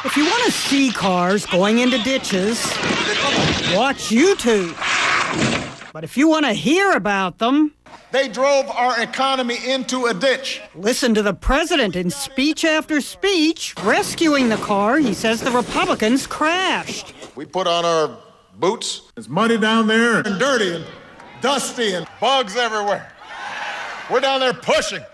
If you want to see cars going into ditches, watch YouTube. But if you want to hear about them, they drove our economy into a ditch. Listen to the president in speech after speech rescuing the car he says the Republicans crashed. We put on our boots. It's muddy down there and dirty and dusty and bugs everywhere. We're down there pushing,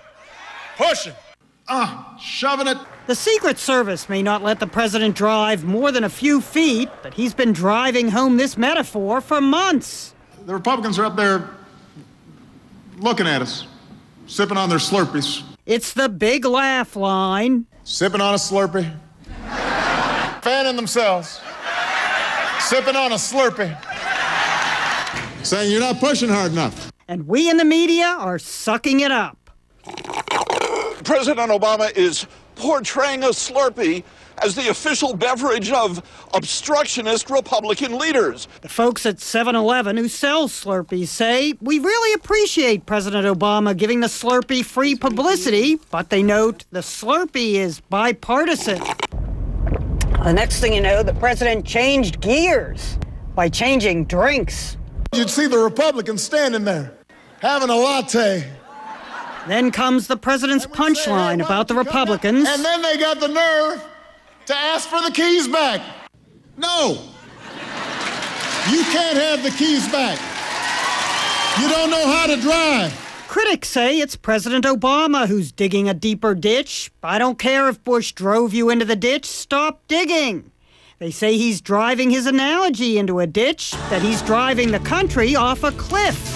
shoving it. The Secret Service may not let the president drive more than a few feet, but he's been driving home this metaphor for months. The Republicans are up there looking at us, sipping on their Slurpees. It's the big laugh line. Sipping on a Slurpee. Fanning themselves. Sipping on a Slurpee. Saying you're not pushing hard enough. And we in the media are sucking it up. President Obama is portraying a Slurpee as the official beverage of obstructionist Republican leaders. The folks at 7-Eleven who sell Slurpees say, we really appreciate President Obama giving the Slurpee free publicity, but they note the Slurpee is bipartisan. The next thing you know, the president changed gears by changing drinks. You'd see the Republicans standing there, having a latte. Then comes the president's punchline about the Republicans. And then they got the nerve to ask for the keys back. No. You can't have the keys back. You don't know how to drive. Critics say it's President Obama who's digging a deeper ditch. I don't care if Bush drove you into the ditch, stop digging. They say he's driving his analogy into a ditch, that he's driving the country off a cliff.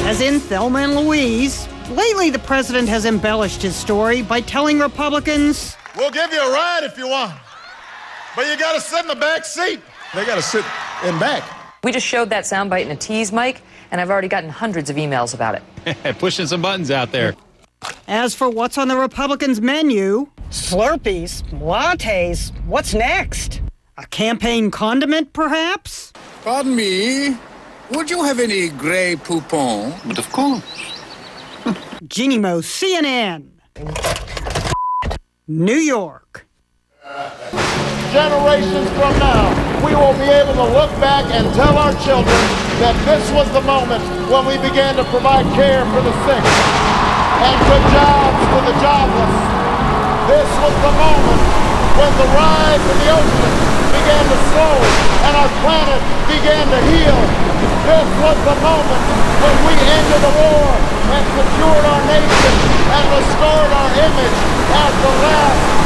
As in Thelma and Louise, lately the president has embellished his story by telling Republicans, we'll give you a ride if you want, but you gotta sit in the back seat. They gotta sit in back. We just showed that soundbite in a tease, Mike, and I've already gotten hundreds of emails about it. Pushing some buttons out there. As for what's on the Republicans' menu, Slurpees, lattes, what's next? A campaign condiment, perhaps? Pardon me, would you have any Grey Poupon? But of course. Jeannie Mo, CNN. New York. Generations from now, we will be able to look back and tell our children that this was the moment when we began to provide care for the sick and good jobs for the jobless. This was the moment when the rise of the ocean began to slow and our planet began to heal. This was the moment when we ended the war and secured our nation and restored our image as the last